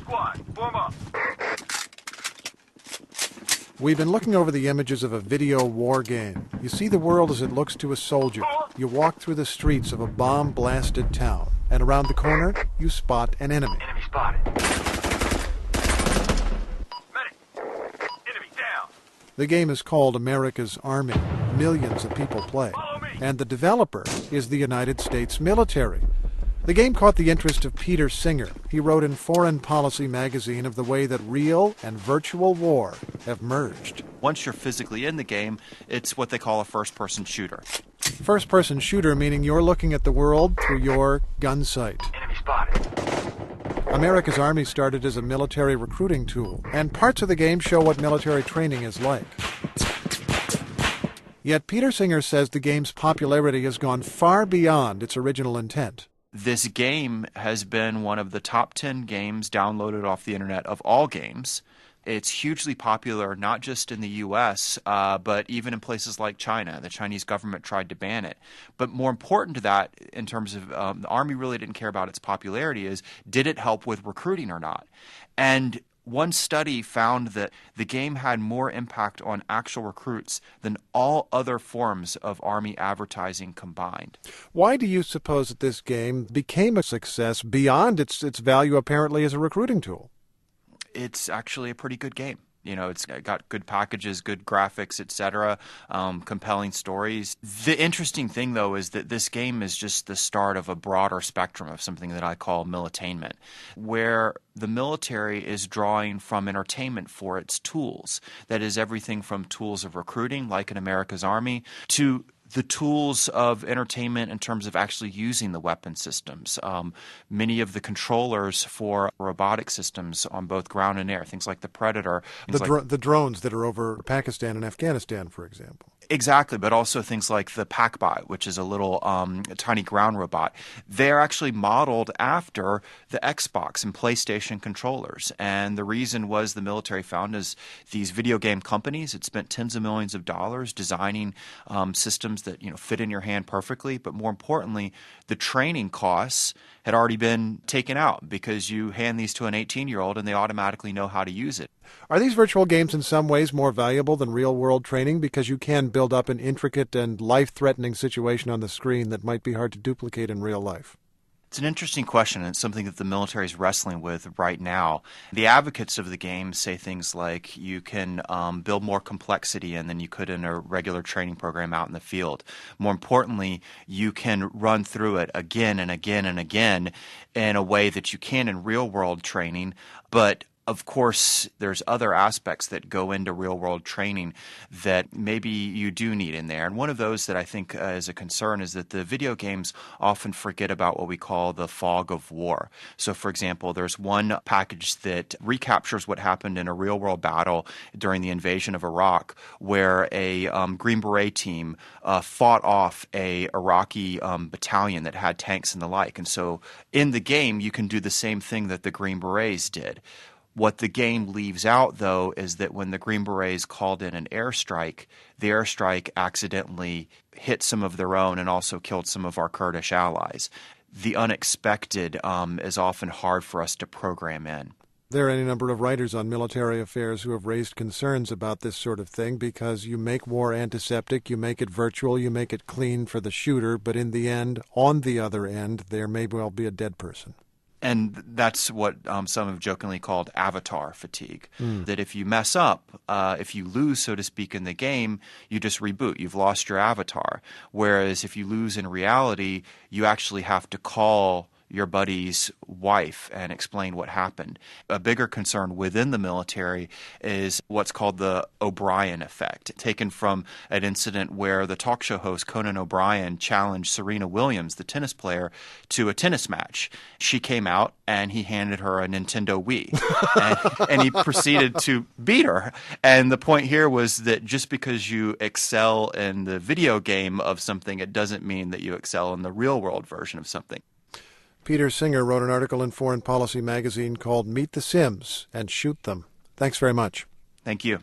squad, form up. We've been looking over the images of a video war game. You see the world as it looks to a soldier. You walk through the streets of a bomb-blasted town, and around the corner, you spot an enemy. Enemy spotted. Medic! Enemy down! The game is called America's Army. Millions of people play. Follow me! And the developer is the United States military. The game caught the interest of Peter Singer. He wrote in Foreign Policy magazine of the way that real and virtual war have merged. Once you're physically in the game, it's what they call a first-person shooter. First-person shooter meaning you're looking at the world through your gun sight. Enemy spotted. America's Army started as a military recruiting tool, and parts of the game show what military training is like. Yet Peter Singer says the game's popularity has gone far beyond its original intent. This game has been one of the top 10 games downloaded off the internet of all games. It's hugely popular, not just in the U.S., but even in places like China. The Chinese government tried to ban it. But more important to that, in terms of the Army really didn't care about its popularity, is did it help with recruiting or not? And one study found that the game had more impact on actual recruits than all other forms of Army advertising combined. Why do you suppose that this game became a success beyond its value apparently as a recruiting tool? It's actually a pretty good game. You know, it's got good packages, good graphics, etc., compelling stories. The interesting thing, though, is that this game is just the start of a broader spectrum of something that I call militainment, where the military is drawing from entertainment for its tools. That is everything from tools of recruiting, like in America's Army, to the tools of entertainment in terms of actually using the weapon systems. Many of the controllers for robotic systems on both ground and air, things like the Predator. The drones that are over Pakistan and Afghanistan, for example. Exactly, but also things like the PackBot, which is a little tiny ground robot. They're actually modeled after the Xbox and PlayStation controllers. And the reason was the military found is these video game companies had spent tens of millions of dollars designing systems that fit in your hand perfectly. But more importantly, the training costs had already been taken out because you hand these to an 18-year-old and they automatically know how to use it. Are these virtual games in some ways more valuable than real-world training because you can build up an intricate and life-threatening situation on the screen that might be hard to duplicate in real life? It's an interesting question, and it's something that the military is wrestling with right now. The advocates of the game say things like you can build more complexity in than you could in a regular training program out in the field. More importantly, you can run through it again and again and again in a way that you can in real-world training, but of course, there's other aspects that go into real-world training that maybe you do need in there. And one of those that I think is a concern is that the video games often forget about what we call the fog of war. So, for example, there's one package that recaptures what happened in a real-world battle during the invasion of Iraq, where a Green Beret team fought off a Iraqi battalion that had tanks and the like. And so in the game, you can do the same thing that the Green Berets did. What the game leaves out, though, is that when the Green Berets called in an airstrike, the airstrike accidentally hit some of their own and also killed some of our Kurdish allies. The unexpected is often hard for us to program in. There are any number of writers on military affairs who have raised concerns about this sort of thing because you make war antiseptic, you make it virtual, you make it clean for the shooter, but in the end, on the other end, there may well be a dead person. And that's what some have jokingly called avatar fatigue, that if you mess up, if you lose, so to speak, in the game, you just reboot. You've lost your avatar. Whereas if you lose in reality, you actually have to call your buddy's wife and explain what happened. A bigger concern within the military is what's called the O'Brien effect, taken from an incident where the talk show host Conan O'Brien challenged Serena Williams, the tennis player, to a tennis match. She came out and he handed her a Nintendo Wii and he proceeded to beat her. And the point here was that just because you excel in the video game of something, it doesn't mean that you excel in the real world version of something. Peter Singer wrote an article in Foreign Policy magazine called Meet the Sims and Shoot Them. Thanks very much. Thank you.